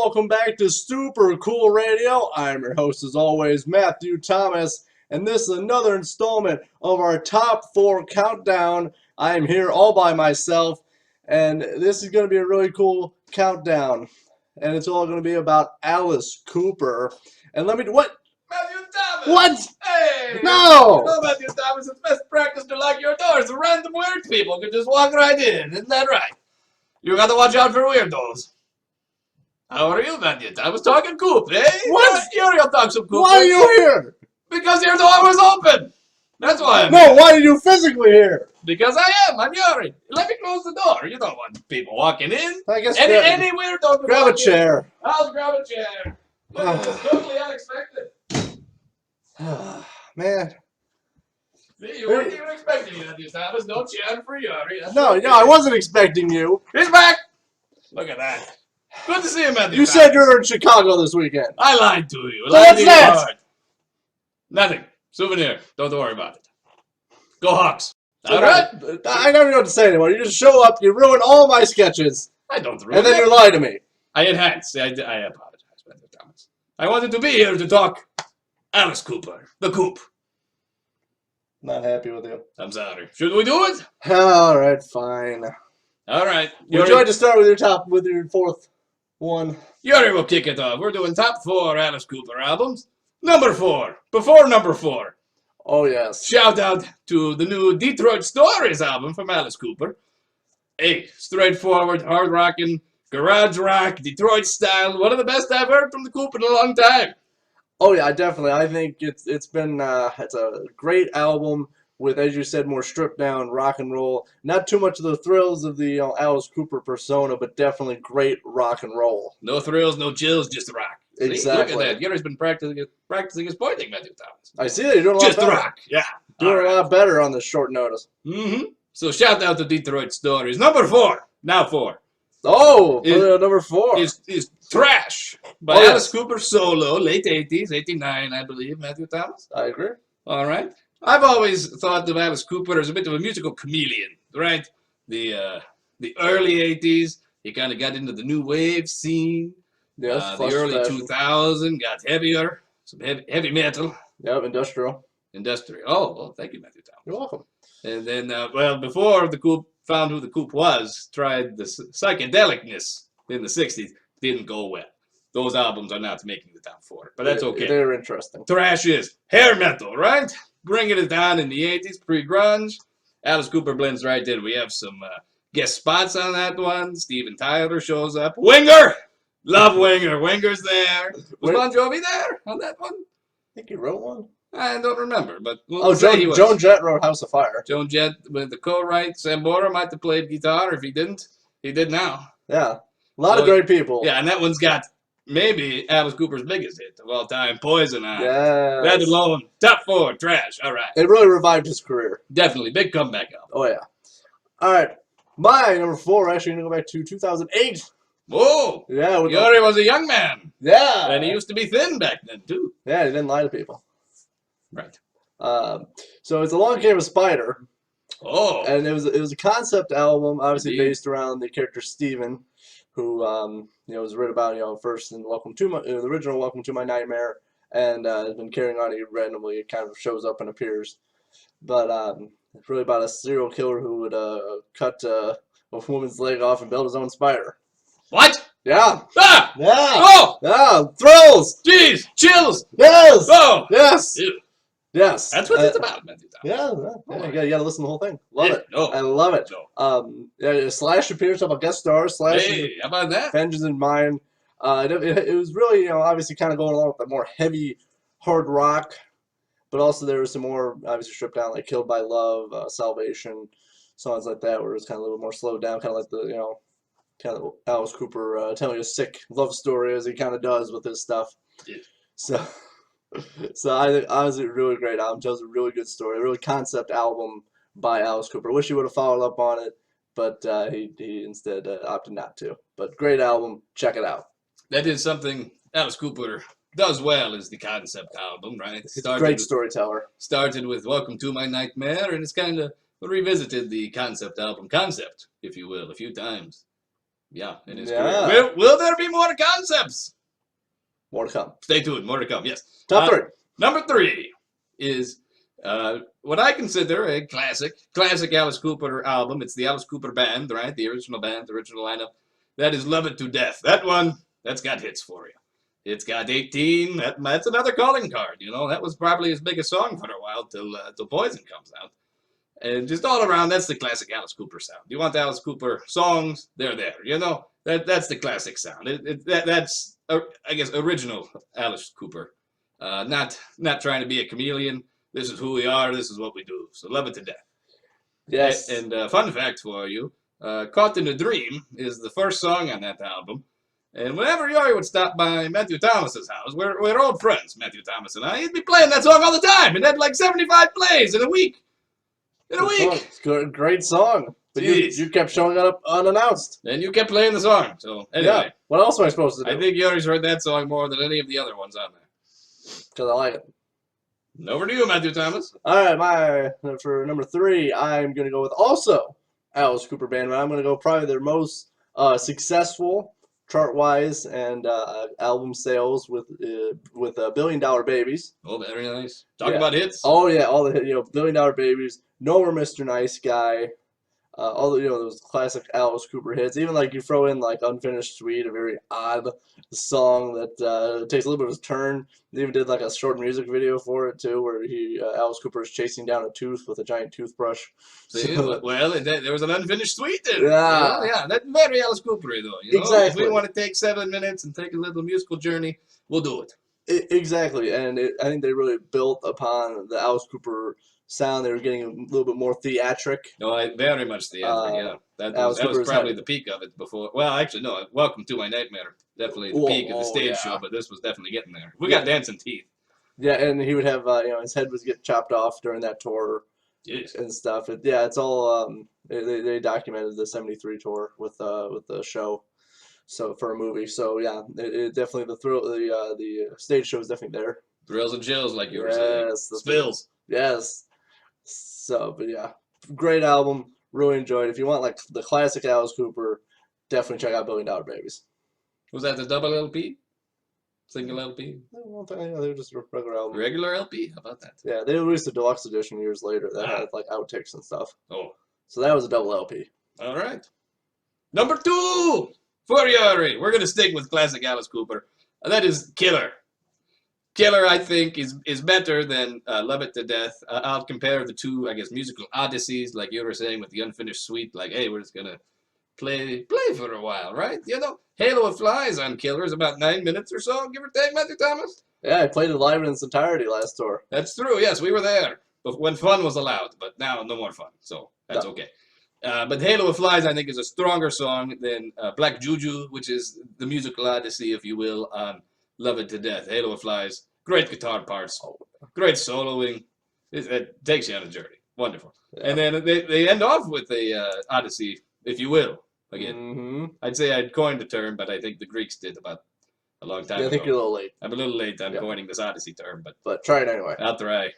welcome back to Super Cool Radio. I'm your host, as always, Matthew Thomas, and this is another installment of our Top 4 Countdown. I am here all by myself, and this is going to be a really cool countdown, and it's all going to be about Alice Cooper. And let me do what? Matthew Thomas! What? Hey! No! You know, Matthew Thomas, it's best practice to lock your doors. The random weird people can just walk right in. Isn't that right? You got to watch out for weirdos. How are you, Matthew Thomas? Talking Coop, eh? What? You'll talk some Coop. Why are you here? Because your door was open. That's why I'm No, here. why are you physically here? Because I am. I'm Yuri. Let me close the door. You don't want people walking in. I guess Any weirdo can grab a walk in. chair. I'll grab a chair. Look, it was totally unexpected. Man. See, you weren't even expecting me, Matthew Thomas. No chair for Yuri. That's No, okay. I wasn't expecting you. He's back! Look at that. Good to see you, Matthew You Thomas. said you were in Chicago this weekend. I lied to you. So what's that? Nothing. Souvenir. Don't worry about it. Go Hawks. So All right? I don't know what to say anymore. You just show up, you ruin all my sketches, I don't ruin and then it. you lie to me. I enhance. I apologize, Matthew Thomas. I wanted to be here to talk Alice Cooper. The Coop. Not happy with you. I'm sorry. Should we do it? All right, fine. All right. Would you like to start with your fourth one? Yuri will kick it off. We're doing top 4 Alice Cooper albums. Number 4. Before number 4. Oh, yes. Shout out to the new Detroit Stories album from Alice Cooper. Hey, straightforward, hard rocking, garage rock, Detroit style. One of the best I've heard from the Coop in a long time. Oh, yeah, definitely. I think it's a great album with, as you said, more stripped down rock and roll. Not too much of the thrills of the Alice Cooper persona, but definitely great rock and roll. No thrills, no chills, just rock. See, Exactly. look at that. Yuri's been practicing his pointing, Matthew Thomas. I see that you're doing a lot Just better. rock, yeah. Doing a lot better on this short notice. Mm-hmm. So shout out to Detroit Stories. Number 4. Now 4. Oh, Is- number 4. Is Trash by Oh, yes. Alice Cooper solo, late 80s, 89, I believe, Matthew Thomas. I agree. All right. I've always thought of Alice Cooper as a bit of a musical chameleon, right? The early 80s, he kind of got into the new wave scene. Yes, The early 2000s got heavier, some heavy metal. Yep, industrial. Industrial. Oh, well, thank you, Matthew Thomas. You're welcome. And then, before the Coop found who the Coop was, tried the psychedelicness in the 60s, didn't go well. Those albums are not making the top 4, but that's okay. They're interesting. Thrash is hair metal, right? Bringing it down in the 80s, pre-grunge. Alice Cooper blends right in. We have some guest spots on that one. Steven Tyler shows up. Winger! Love Winger. Winger's there. Was Bon Jovi there on that one? I think you wrote one. I don't remember, but we'll say he was. Joan Jett wrote House of Fire. Joan Jett with the co-write. Sam Bora might have played guitar. If he didn't, he did now. Yeah. A lot of great people. Yeah, and that one's got maybe Alice Cooper's biggest hit of all time, Poison on it. Yeah. That alone, top 4, Trash. All right. It really revived his career. Definitely. Big comeback album. Oh, yeah. All right. My number 4, actually, going to go back to 2008. Whoa! Yeah. Yuri was a young man. Yeah. And he used to be thin back then, too. Yeah, he didn't lie to people. Right. So it's Along Came a Spider. Oh. And it was a concept album, obviously based around the character Steven, who was written about first in the original Welcome to My Nightmare, and has been carrying on. He randomly kind of shows up and appears, but it's really about a serial killer who would cut a woman's leg off and build his own spider. What? Yeah. Ah! Yeah. Oh! Yeah. Thrills. Jeez! Chills! Yes. Oh! Yes. Ew. Yes. That's what it's about, Matthew Thomas. Yeah. You gotta listen to the whole thing. Love it. No. I love it. No. Slash appears up a guest star. Slash. Hey, how about that? Vengeance in Mind. It was really, obviously kind of going along with the more heavy, hard rock, but also there was some more, obviously stripped down, like Killed by Love, Salvation, songs like that, where it was kind of a little more slowed down, kind of like the, kind of Alice Cooper telling you a sick love story as he kind of does with his stuff. Yeah. So I think honestly a really great album. Tells a really good story, a really concept album by Alice Cooper. Wish he would have followed up on it, but he instead opted not to. But great album. Check it out. That is something Alice Cooper does well, is the concept album, right? Great storyteller. Started with Welcome to My Nightmare, and it's kind of revisited the concept album concept, if you will, a few times. Yeah, in his Yeah. career. Will there be more concepts? More to come. Stay tuned. More to come. Yes. Top 3. Number 3 is what I consider a classic Alice Cooper album. It's the Alice Cooper band, right? The original band, the original lineup. That is Love It to Death. That one, that's got hits for you. It's got 18. That's another calling card. You know, that was probably his biggest song for a while till Poison comes out. And just all around, that's the classic Alice Cooper sound. You want the Alice Cooper songs? They're there. You know, that's the classic sound. That's I guess original Alice Cooper. Not trying to be a chameleon. This is who we are. This is what we do. So Love It to Death. Yes. And fun fact for you, Caught in a Dream is the first song on that album. And whenever Yori would stop by Matthew Thomas's house, we're old friends, Matthew Thomas and I, he'd be playing that song all the time. It had like 75 plays in a week. It's a great song. But you kept showing up unannounced. And you kept playing the song. So anyway. Yeah. What else am I supposed to do? I think Yori's heard that song more than any of the other ones on there. Because I like it. Over to you, Matthew Thomas. All right, for number 3, I'm going to go with also Alice Cooper Band. I'm going to go probably their most successful chart-wise and album sales with Billion Dollar Babies. Oh, very nice. Talk about hits. Oh yeah, all the Billion Dollar Babies. No More Mr. Nice Guy. All the those classic Alice Cooper hits. Even like you throw in like Unfinished Suite, a very odd song that takes a little bit of a turn. They even did like a short music video for it too, where Alice Cooper is chasing down a tooth with a giant toothbrush. Well, there was an Unfinished Suite there. Yeah, yeah, that's very Alice Cooper-y though. You know? Exactly. If we want to take 7 minutes and take a little musical journey, we'll do it. Exactly, and I think they really built upon the Alice Cooper sound. They were getting a little bit more theatric. No, very much theatric. Yeah, that was probably the peak of it before. Well, actually, no. Welcome to My Nightmare. Definitely the peak of the stage show, but this was definitely getting there. We got dancing teeth. Yeah, and he would have his head was getting chopped off during that tour. Jeez. And stuff. It's all they documented the '73 tour with the show. So for a movie, so yeah, it definitely the stage show is definitely there. Thrills and chills, like you were saying. Spills. Yes. So, but yeah, great album. Really enjoyed it. If you want like the classic Alice Cooper, definitely check out Billion Dollar Babies. Was that the double LP? Single LP? They were just a regular album. Regular LP? How about that? Yeah, they released a deluxe edition years later that had like outtakes and stuff. Oh. So that was a double LP. All right. Number 2 for Yuri. We're going to stick with classic Alice Cooper. That is Killer. Killer, I think, is better than Love It to Death. I'll compare the two, I guess, musical odysseys, like you were saying, with the Unfinished Suite. Like, hey, we're just going to play for a while, right? You know, Halo of Flies on Killer is about 9 minutes or so, give or take, Matthew Thomas? Yeah, I played it live in its entirety last tour. That's true, yes, we were there. But when fun was allowed, but now no more fun, so that's okay. But Halo of Flies, I think, is a stronger song than Black Juju, which is the musical odyssey, if you will, on Love It to Death. Halo of Flies, great guitar parts, great soloing. It takes you on a journey. Wonderful. Yeah. And then they end off with a odyssey, if you will. Again, I'd say I'd coined the term, but I think the Greeks did about a long time ago. I think you're a little late. I'm a little late on coining this odyssey term, but try it anyway. I'll try.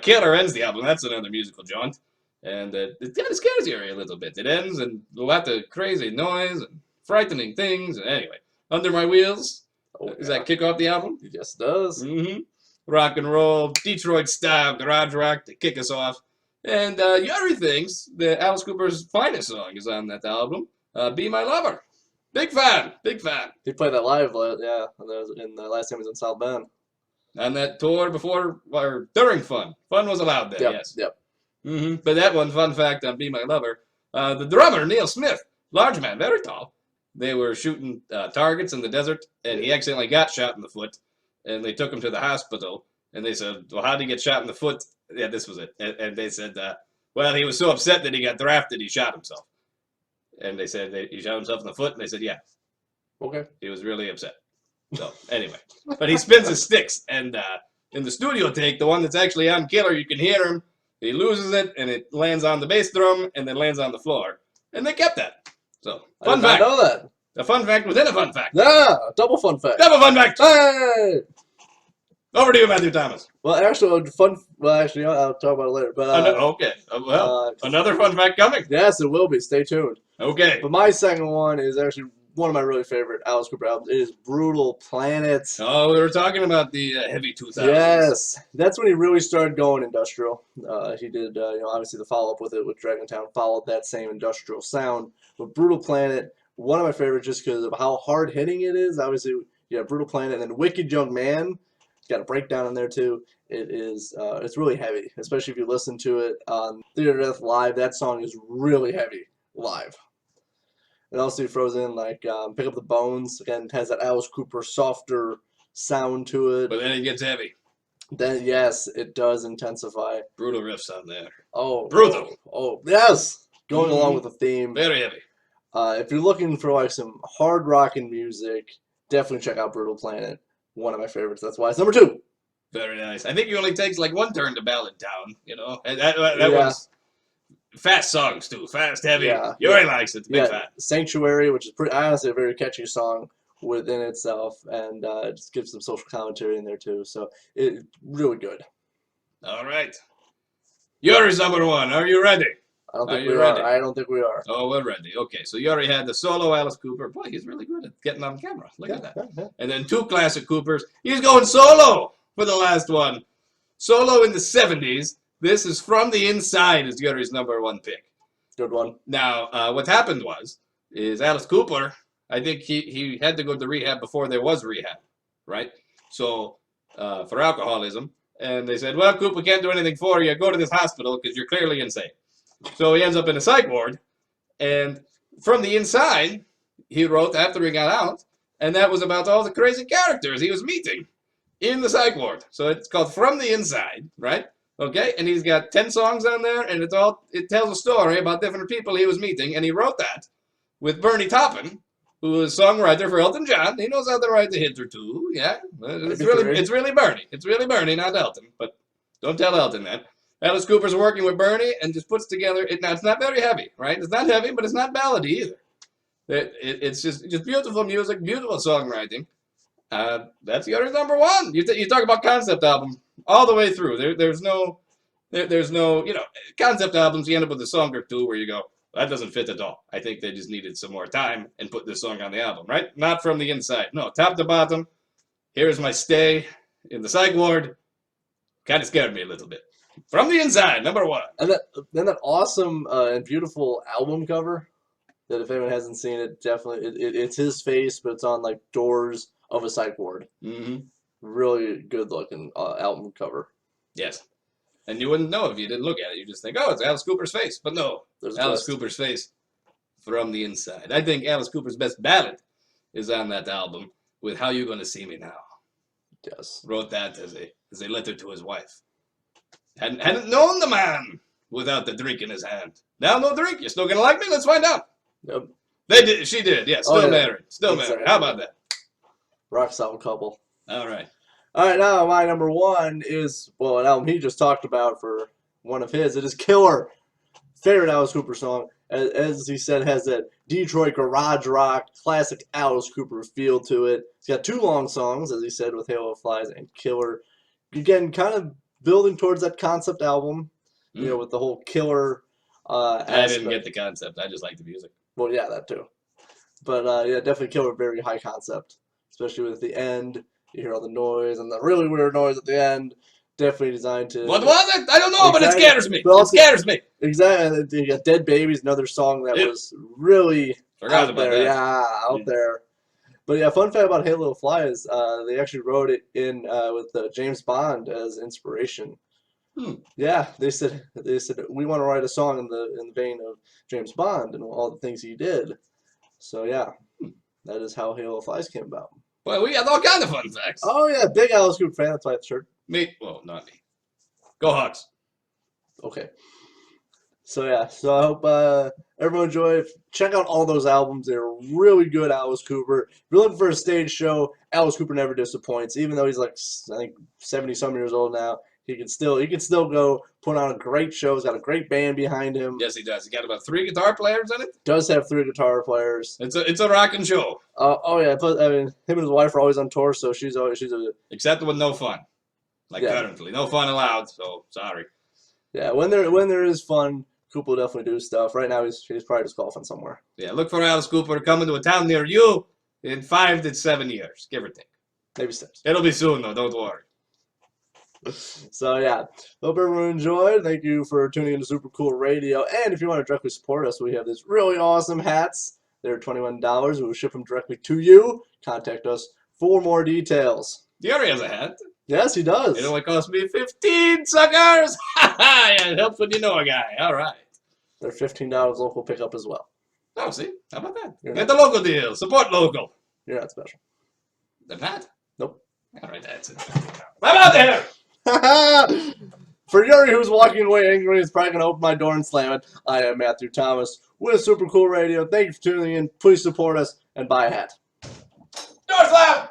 Killer ends the album. That's another musical jaunt. And it kind of scares you a little bit. It ends and a lot of crazy noise and frightening things. And anyway, Under My Wheels. Does that kick off the album? It just does. Rock and roll, Detroit style, garage rock to kick us off. And Yuri thinks that Alice Cooper's finest song is on that album, Be My Lover. Big fan. He played that live, in the last time he was in South Bend. On that tour before, or during Fun. Fun was allowed there, yes. Yep. But that one, fun fact on Be My Lover, the drummer, Neil Smith, large man, very tall. They were shooting targets in the desert, and he accidentally got shot in the foot, and they took him to the hospital, and they said, well, how did he get shot in the foot? Yeah, this was it. And they said, well, he was so upset that he got drafted, he shot himself. And they said, he shot himself in the foot, and they said, yeah. Okay. He was really upset. So, anyway. But he spins his sticks, and in the studio take, the one that's actually on Killer, you can hear him. He loses it, and it lands on the bass drum, and then lands on the floor. And they kept that. So, fun fact. I know that. A fun fact within a fun fact. Yeah, double fun fact. Double fun fact. Hey! Over to you, Matthew Thomas. Well, actually, actually, I'll talk about it later. But Okay. Well, another fun fact coming. yes, it will be. Stay tuned. Okay. But my second one is actually one of my really favorite Alice Cooper albums. It is Brutal Planet. Oh, we were talking about the heavy 2000s. Yes, that's when he really started going industrial. He did, obviously the follow-up with it with Dragontown followed that same industrial sound. But Brutal Planet, one of my favorites just because of how hard-hitting it is. Obviously, Brutal Planet, and then Wicked Young Man. It's got a breakdown in there too. It is, it's really heavy, especially if you listen to it on Theater Death Live. That song is really heavy live. And also he throws in like Pick Up the Bones. Again, it has that Alice Cooper softer sound to it. But then it gets heavy. Then yes, it does intensify. Brutal riffs on there. Oh, brutal. Oh, yes, going along with the theme. Very heavy. If you're looking for like some hard rocking music, definitely check out Brutal Planet. One of my favorites. That's why it's number 2. Very nice. I think it only takes like one turn to ballad down. And that was fast songs too. Fast, heavy. Yeah. Yuri likes it. Big fan. Sanctuary, which is honestly a very catchy song within itself, and it just gives some social commentary in there too. So it's really good. All right. Yuri's number 1. Are you ready? I don't think we are. I don't think we are. Oh, we're ready. Okay, so Yuri had the solo Alice Cooper. Boy, he's really good at getting on camera. Look at that. Yeah. And then 2 classic Coopers. He's going solo for the last one. Solo in the 70s. This is From the Inside is Yuri's number 1 pick. Good one. Now, what happened is Alice Cooper, I think he had to go to rehab before there was rehab, right? So, for alcoholism. And they said, well, Coop, we can't do anything for you. Go to this hospital because you're clearly insane. So he ends up in a psych ward. And From the Inside, he wrote after he got out. And that was about all the crazy characters he was meeting in the psych ward. So it's called From the Inside, right? Okay, and he's got 10 songs on there, and it tells a story about different people he was meeting. And he wrote that with Bernie Taupin, who is a songwriter for Elton John. He knows how to write a hit or two, yeah. It's really Bernie. It's really Bernie, not Elton. But don't tell Elton that. Alice Cooper's working with Bernie and just puts together. Now it's not very heavy, right? It's not heavy, but it's not ballady either. It's just beautiful music, beautiful songwriting. That's Yuri's number 1. You talk about concept album all the way through. There's no concept albums. You end up with a song or two where you go, that doesn't fit at all. I think they just needed some more time and put this song on the album, right? Not From the Inside. No, top to bottom. Here's my stay in the psych ward. Kind of scared me a little bit. From the Inside, number 1. And then that awesome and beautiful album cover that if anyone hasn't seen it, definitely it's his face, but it's on like doors of a psych ward. Mm-hmm. Really good looking album cover. Yes. And you wouldn't know if you didn't look at it. You just think, oh, it's Alice Cooper's face. But no, Alice Cooper's face from the inside. I think Alice Cooper's best ballad is on that album with How You Gonna See Me Now. Yes. Wrote that as a letter to his wife. Hadn't known the man without the drink in his hand. Now no drink. You still gonna like me? Let's find out. Yep. They did. She did. Yeah. Still married. Still married. How about that? Rock solid couple. All right. All right. Now my number 1 is an album he just talked about for one of his. It is Killer. Favorite Alice Cooper song. As he said, has that Detroit garage rock classic Alice Cooper feel to it. It's got 2 long songs, as he said, with Halo of Flies and Killer. Again, kind of building towards that concept album, with the whole killer aspect. I didn't get the concept. I just like the music. Well, yeah, that too. But definitely Killer, very high concept, especially with the end. You hear all the noise and the really weird noise at the end. Definitely designed to. What was it? I don't know, but it scatters me. It scatters me. Exactly. You got Dead Babies, another song that was really out there. Yeah, out there. But yeah, fun fact about Halo Fly is they actually wrote it in with James Bond as inspiration. Yeah, they said we want to write a song in the vein of James Bond and all the things he did. So yeah, that is how Halo Flies came about. Well, we got all kinds of fun facts. Oh yeah, big Alice Cooper fan. That's why I have the shirt. Me? Well, not me. Go Hawks. Okay. So yeah, so I hope everyone enjoyed. Check out all those albums. They're really good, Alice Cooper. If you're looking for a stage show, Alice Cooper never disappoints. Even though he's like, I think 70-some years old now, he can still go put on a great show. He's got a great band behind him. Yes, he does. He got about 3 guitar players in it. Does have 3 guitar players. It's a rocking show. Oh yeah, plus, I mean, him and his wife are always on tour, so she's a. Except with no fun. Like currently. No fun allowed, so sorry. Yeah, when there is fun, Cooper will definitely do stuff. Right now, he's probably just golfing somewhere. Yeah, look for Alice Cooper coming to a town near you in 5 to 7 years, give or take. Maybe 6. It'll be soon, though. Don't worry. So, yeah. Hope everyone enjoyed. Thank you for tuning into Super Cool Radio. And if you want to directly support us, we have these really awesome hats. They're $21. We will ship them directly to you. Contact us for more details. He already has a hat. Yes, he does. It only cost me 15, suckers! Ha ha! Yeah, it helps when you know a guy. All right. They're $15 local pickup as well. Oh, see? How about that? You're Get not- the local deal. Support local. You're not special. They're not? Nope. All right, that's it. I'm out there! For Yuri, who's walking away angry, is probably going to open my door and slam it. I am Matthew Thomas with Super Cool Radio. Thank you for tuning in. Please support us and buy a hat. Door slam!